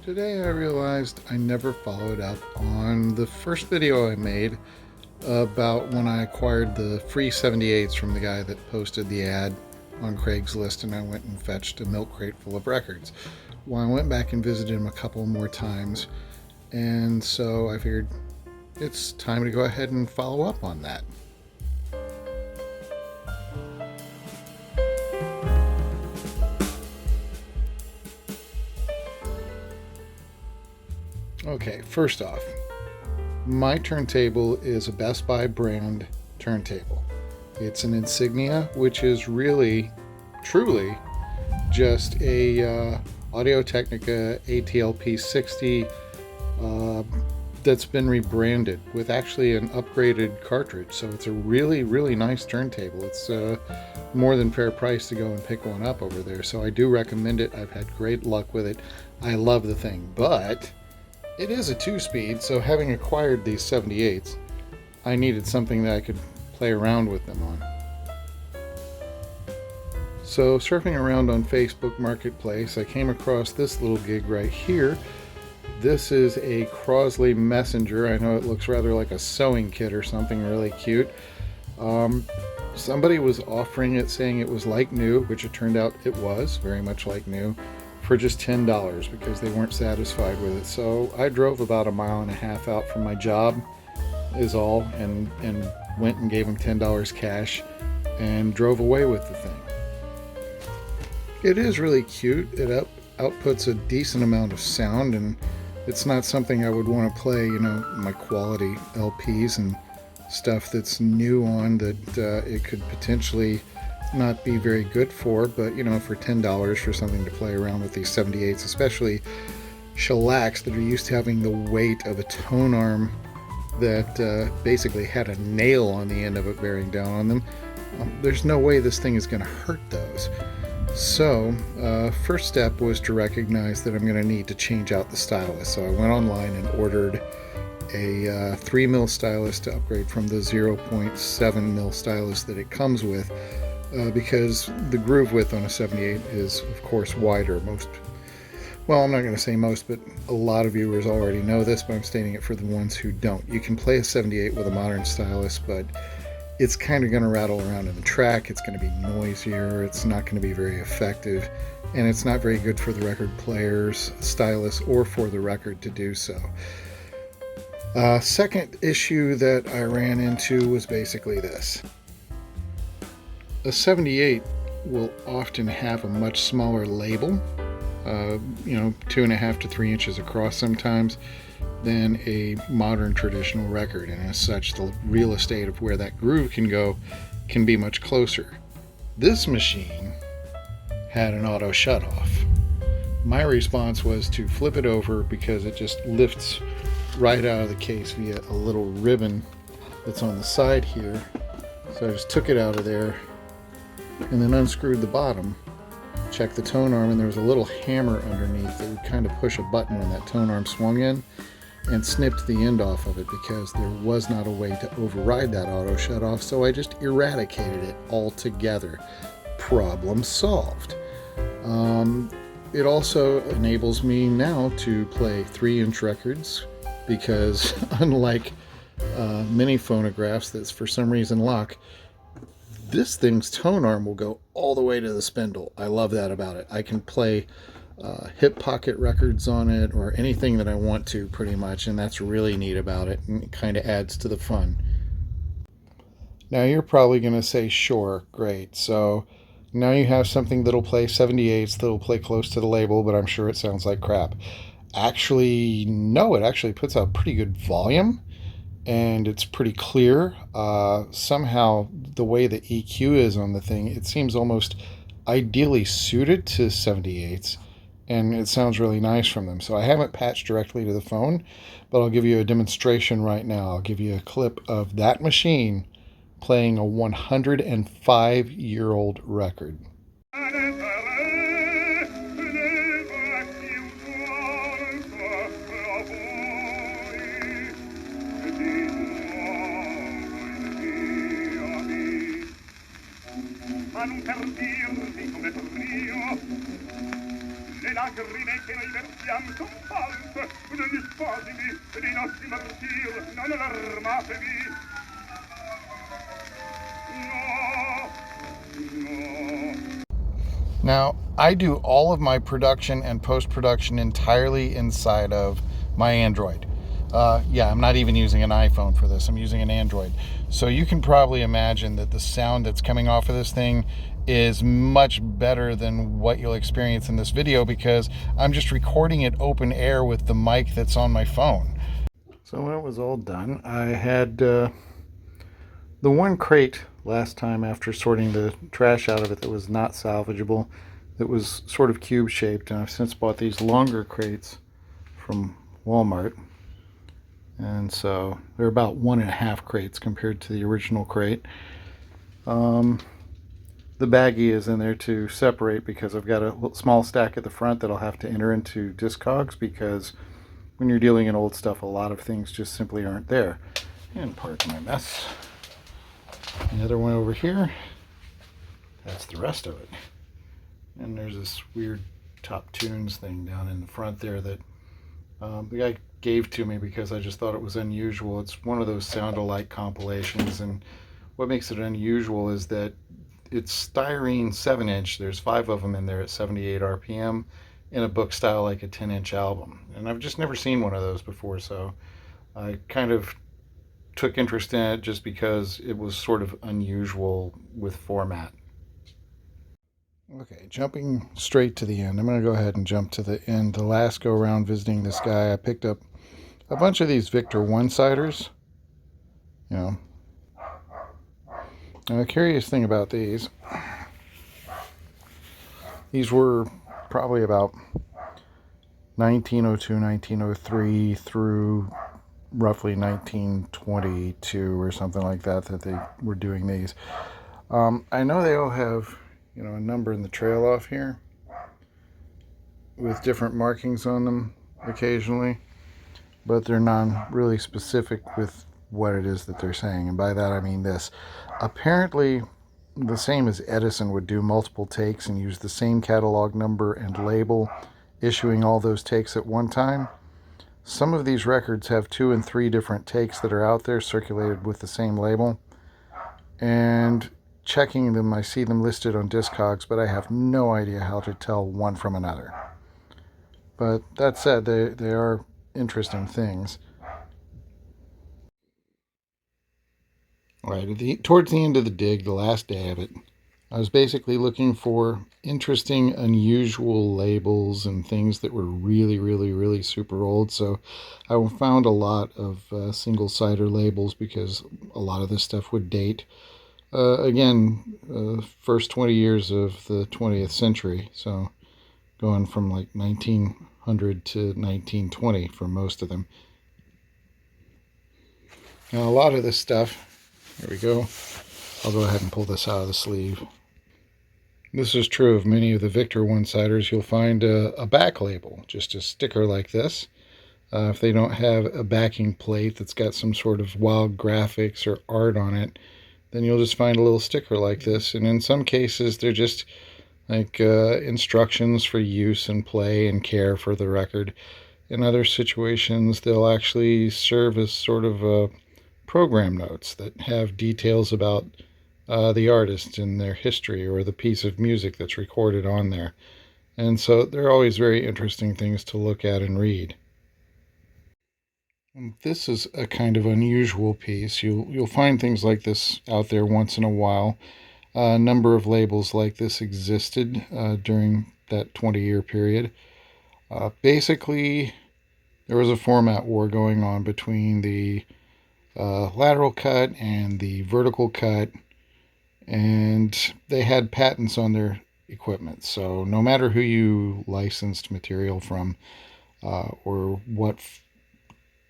Today I realized I never followed up on the first video I made about when I acquired the free 78s from the guy that posted the ad on Craigslist, and I went and fetched a milk crate full of records. Well, I went back and visited him a couple more times, and so I figured it's time to go ahead and follow up on that. Okay, first off, my turntable is a Best Buy brand turntable. It's an Insignia, which is really, truly, just a Audio-Technica ATLP 60 that's been rebranded with actually an upgraded cartridge. So it's a really, really nice turntable. It's more than fair price to go and pick one up over there. So I do recommend it. I've had great luck with it. I love the thing, but it is a 2-speed, so having acquired these 78s, I needed something that I could play around with them on. So surfing around on Facebook Marketplace, I came across this little gig right here. This is a Crosley Messenger. I know it looks rather like a sewing kit or something really cute. Somebody was offering it, saying it was like new, which it turned out it was, very much like new, for just $10 because they weren't satisfied with it. So I drove about 1.5 miles out from my job is all, and went and gave them $10 cash and drove away with the thing. It is really cute. It outputs a decent amount of sound, and it's not something I would want to play, my quality LPs and stuff that's new on that it could potentially not be very good for, but for $10 for something to play around with these 78s, especially shellacs that are used to having the weight of a tone arm that basically had a nail on the end of it bearing down on them, there's no way this thing is going to hurt those. So first step was to recognize that I'm going to need to change out the stylus. So I went online and ordered a 3mm stylus to upgrade from the 0.7mm stylus that it comes with, because the groove width on a 78 is, of course, wider. I'm not going to say most, but a lot of viewers already know this, but I'm stating it for the ones who don't. You can play a 78 with a modern stylus, but it's kind of going to rattle around in the track. It's going to be noisier. It's not going to be very effective, and it's not very good for the record player's stylus or for the record to do so. Second issue that I ran into was basically this. A 78 will often have a much smaller label, 2.5 to 3 inches across sometimes, than a modern traditional record, and as such the real estate of where that groove can go can be much closer. This machine had an auto shut off. My response was to flip it over because it just lifts right out of the case via a little ribbon that's on the side here. So I just took it out of there and then unscrewed the bottom, checked the tone arm, and there was a little hammer underneath that would kind of push a button when that tone arm swung in, and snipped the end off of it because there was not a way to override that auto shut off, so I just eradicated it altogether. Problem solved. It also enables me now to play 3-inch records because unlike many phonographs that's for some reason lock, this thing's tone arm will go all the way to the spindle. I love that about it. I can play hip pocket records on it or anything that I want to pretty much, and that's really neat about it, and it kind of adds to the fun. Now you're probably going to say, sure, great. So now you have something that'll play 78s, that'll play close to the label, but I'm sure it sounds like crap. Actually, no, it actually puts out pretty good volume, and it's pretty clear. Somehow the way the EQ is on the thing, it seems almost ideally suited to 78s, and it sounds really nice from them. So I haven't patched directly to the phone, but I'll give you a demonstration right now. I'll give you a clip of that machine playing a 105-year-old record. Ma non per dirvi come tornio le lacrime che noi versiam son false, degli spasimi e dei nostri martir, non allarmatevi. No. Now, I do all of my production and post-production entirely inside of my Android. Yeah, I'm not even using an iPhone for this. I'm using an Android. So you can probably imagine that the sound that's coming off of this thing is much better than what you'll experience in this video because I'm just recording it open air with the mic that's on my phone. So when it was all done, I had the one crate last time after sorting the trash out of it that was not salvageable, that was sort of cube shaped, and I've since bought these longer crates from Walmart. And so they're about 1.5 crates compared to the original crate. The baggie is in there to separate because I've got a small stack at the front that I'll have to enter into Discogs because when you're dealing in old stuff, a lot of things just simply aren't there. And pardon my mess. Another one over here. That's the rest of it. And there's this weird Top Tunes thing down in the front there that the guy gave to me because I just thought it was unusual. It's one of those sound-alike compilations, and what makes it unusual is that it's styrene 7-inch. There's 5 of them in there at 78 RPM in a book style like a 10-inch album. And I've just never seen one of those before, so I kind of took interest in it just because it was sort of unusual with format. Okay, jumping straight to the end. I'm going to go ahead and jump to the end. The last go around visiting this guy, I picked up a bunch of these Victor one-siders. You know. And the curious thing about these were probably about 1902, 1903 through roughly 1922 or something like that they were doing these. I know they all have, a number in the trail off here with different markings on them occasionally, but they're not really specific with what it is that they're saying. And by that I mean this. Apparently, the same as Edison would do multiple takes and use the same catalog number and label, issuing all those takes at one time. Some of these records have 2 and 3 different takes that are out there circulated with the same label. And checking them, I see them listed on Discogs, but I have no idea how to tell one from another. But that said, they are interesting things. All right, towards the end of the dig, the last day of it, I was basically looking for interesting, unusual labels and things that were really, really, really super old. So I found a lot of single-sider labels because a lot of this stuff would date. First 20 years of the 20th century. So going from like 1900 to 1920 for most of them. Now a lot of this stuff, here we go. I'll go ahead and pull this out of the sleeve. This is true of many of the Victor one-siders. You'll find a back label, just a sticker like this. If they don't have a backing plate that's got some sort of wild graphics or art on it, then you'll just find a little sticker like this. And in some cases, they're just like instructions for use and play and care for the record. In other situations, they'll actually serve as sort of program notes that have details about the artist and their history or the piece of music that's recorded on there. And so they're always very interesting things to look at and read. And this is a kind of unusual piece. You'll find things like this out there once in a while. A number of labels like this existed during that 20-year period. Basically, there was a format war going on between the lateral cut and the vertical cut, and they had patents on their equipment. So no matter who you licensed material from or what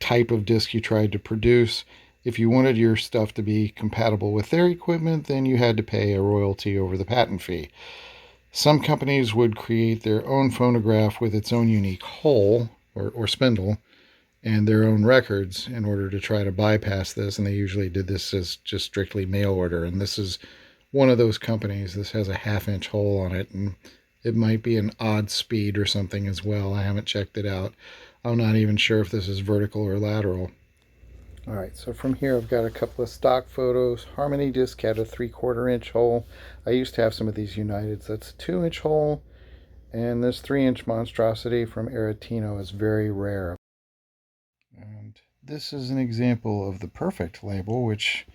type of disc you tried to produce, if you wanted your stuff to be compatible with their equipment, then you had to pay a royalty over the patent fee. Some companies would create their own phonograph with its own unique hole or spindle and their own records in order to try to bypass this, and they usually did this as just strictly mail order. And this is one of those companies. This has a 1/2-inch hole on it, and It might be an odd speed or something as well. I haven't checked it out. I'm not even sure if this is vertical or lateral. Alright, so from here I've got a couple of stock photos. Harmony disc had a 3/4 inch hole. I used to have some of these Uniteds. That's a 2-inch hole. And this 3-inch monstrosity from Aretino is very rare. And this is an example of the Perfect label, which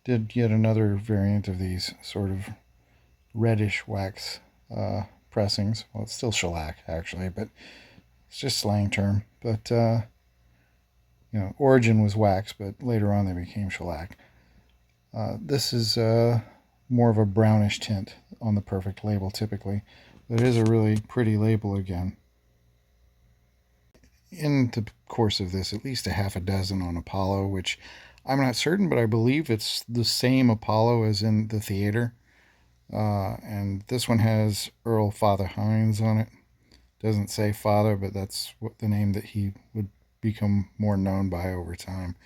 did yet another variant of these sort of reddish wax pressings. Well, it's still shellac actually, but it's just slang term. But origin was wax, but later on they became shellac. This is more of a brownish tint on the Perfect label typically, but it is a really pretty label again. In the course of this, at least a half a dozen on Apollo, which I'm not certain, but I believe it's the same Apollo as in the theater. And this one has Earl Father Hines on it. Doesn't say Father, but that's what the name that he would become more known by over time.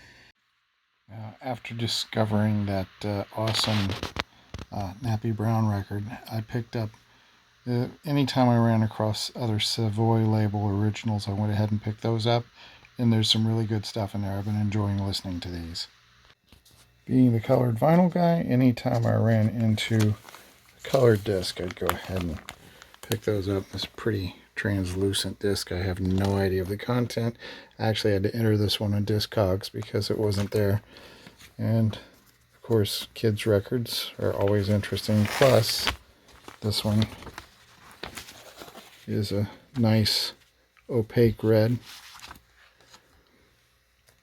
After discovering that awesome Nappy Brown record, I picked up anytime I ran across other Savoy label originals, I went ahead and picked those up, and there's some really good stuff in there. I've been enjoying listening to these. Being the colored vinyl guy, anytime I ran into a colored disc, I'd go ahead and pick those up. This pretty translucent disc. I have no idea of the content. I actually had to enter this one on Discogs because it wasn't there. And of course, kids' records are always interesting. Plus, this one is a nice opaque red,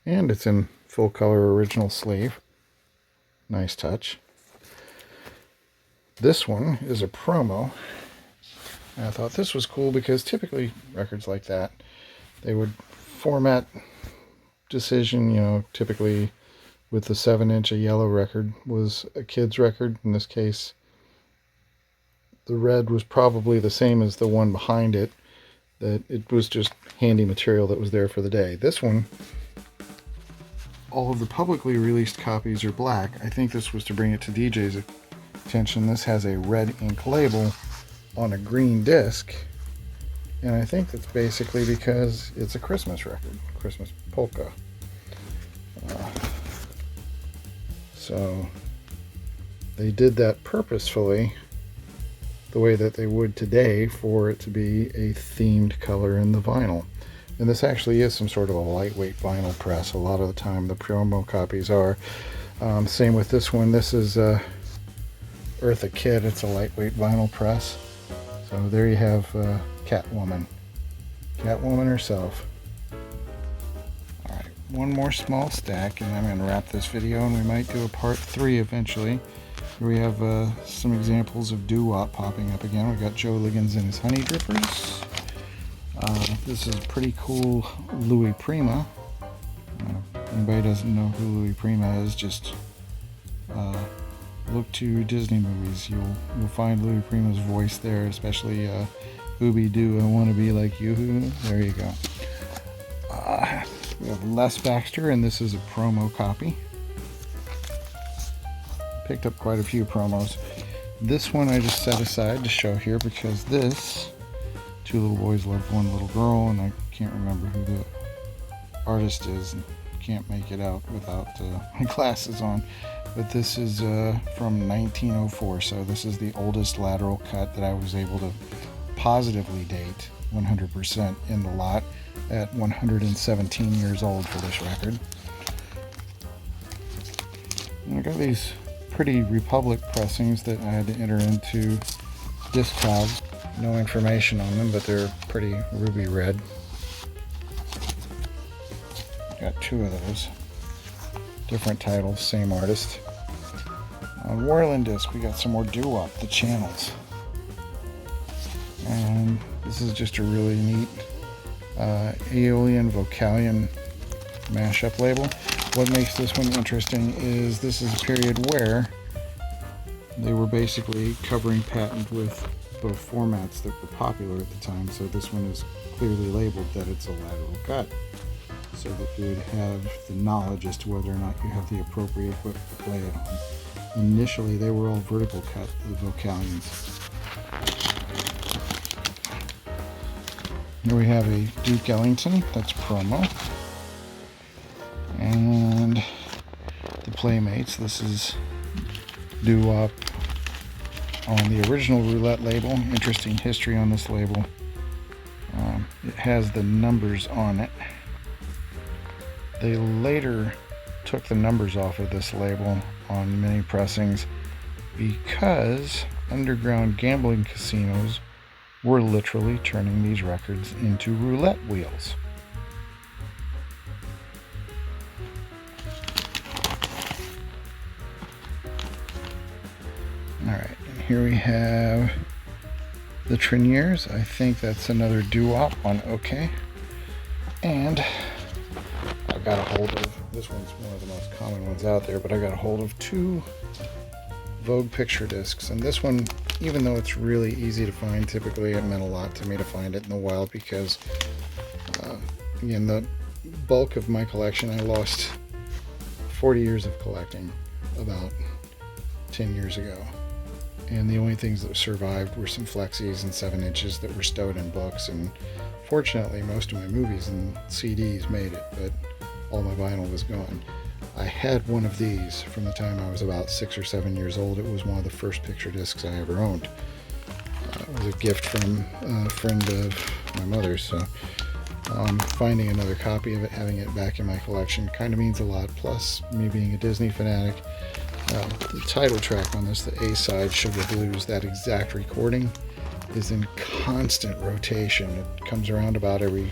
and it's in full color original sleeve. Nice touch. This one is a promo, and I thought this was cool because typically records like that, they would format decision, typically with the 7-inch, a yellow record was a kid's record. In this case, the red was probably the same as the one behind it, that it was just handy material that was there for the day. This one, all of the publicly released copies are black. I think this was to bring it to DJ's attention. This has a red ink label on a green disc, and I think that's basically because it's a Christmas record, Christmas polka. So they did that purposefully, the way that they would today, for it to be a themed color in the vinyl. And this actually is some sort of a lightweight vinyl press. A lot of the time the promo copies are. Same with this one. This is Eartha Kitt. It's a lightweight vinyl press. So there you have Catwoman herself. Alright, one more small stack and I'm going to wrap this video, and we might do a part 3 eventually. Here we have some examples of doo-wop popping up again. We've got Joe Liggins and his Honey Drippers. This is pretty cool Louis Prima. Anybody doesn't know who Louis Prima is, just look to Disney movies. You'll find Louis Prima's voice there, especially Ooby Doo, I Want to Be Like You. There you go. We have Les Baxter, and this is a promo copy. Picked up quite a few promos. This one I just set aside to show here because this, Two Little Boys Loved One Little Girl, and I can't remember who the artist is, and can't make it out without my glasses on, but this is from 1904, so this is the oldest lateral cut that I was able to positively date 100% in the lot at 117 years old for this record. And I got these pretty Republic pressings that I had to enter into Discogs. No information on them, but they're pretty ruby red. Got 2 of those. Different titles, same artist. On Warland disc, we got some more doo-wop, The Channels. And this is just a really neat Aeolian Vocalion mashup label. What makes this one interesting is this is a period where they were basically covering patent with both formats that were popular at the time, so this one is clearly labeled that it's a lateral cut, so that you would have the knowledge as to whether or not you have the appropriate whip to play it on. Initially, they were all vertical cut, the Vocalions. Here we have a Duke Ellington, that's promo. And the Playmates, this is doo-wop on the original roulette label. Interesting history on this label. It has the numbers on it. They later took the numbers off of this label on many pressings because underground gambling casinos were literally turning these records into roulette wheels. Alright, and here we have the Treniers. I think that's another doo-wop on OK. And I got a hold of, this one's one of the most common ones out there, but I got a hold of 2 Vogue picture discs. And this one, even though it's really easy to find, typically it meant a lot to me to find it in the wild because, again, the bulk of my collection, I lost 40 years of collecting about 10 years ago. And the only things that survived were some flexies and 7-inches that were stowed in books. And fortunately, most of my movies and CDs made it, but all my vinyl was gone. I had one of these from the time I was about 6 or 7 years old. It was one of the first picture discs I ever owned. It was a gift from a friend of my mother's, so finding another copy of it, having it back in my collection, kind of means a lot. Plus, me being a Disney fanatic, the title track on this, the A-side, Sugar Blues, that exact recording is in constant rotation. It comes around about every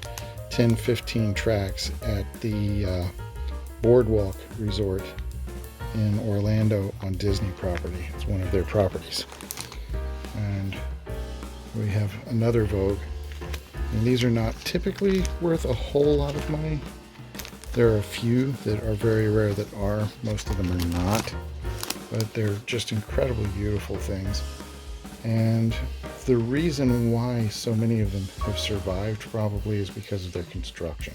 10-15 tracks at the Boardwalk Resort in Orlando on Disney property. It's one of their properties. And we have another Vogue. And these are not typically worth a whole lot of money. There are a few that are very rare that are. Most of them are not. But they're just incredibly beautiful things. And the reason why so many of them have survived probably is because of their construction.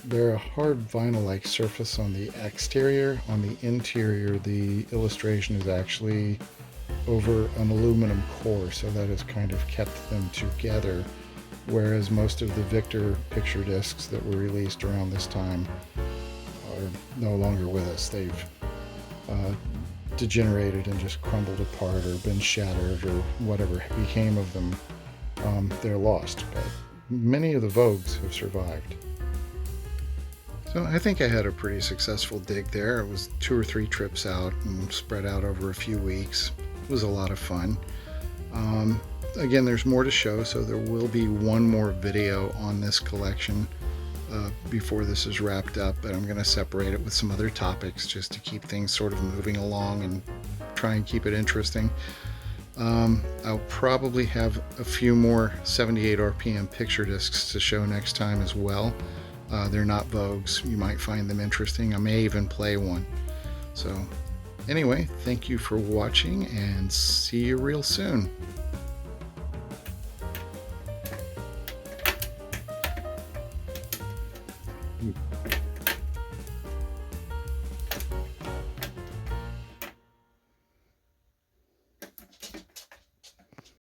They're a hard vinyl-like surface on the exterior. On the interior, the illustration is actually over an aluminum core, so that has kind of kept them together, whereas most of the Victor picture discs that were released around this time are no longer with us. They've degenerated and just crumbled apart or been shattered or whatever became of them. They're lost, but many of the Vogues have survived. So I think I had a pretty successful dig there. It was 2 or 3 trips out and spread out over a few weeks. It was a lot of fun. Again, there's more to show, so there will be one more video on this collection before this is wrapped up, but I'm going to separate it with some other topics just to keep things sort of moving along and try and keep it interesting. I'll probably have a few more 78 RPM picture discs to show next time as well. They're not Vogues. You might find them interesting. I may even play one. So anyway, thank you for watching and see you real soon.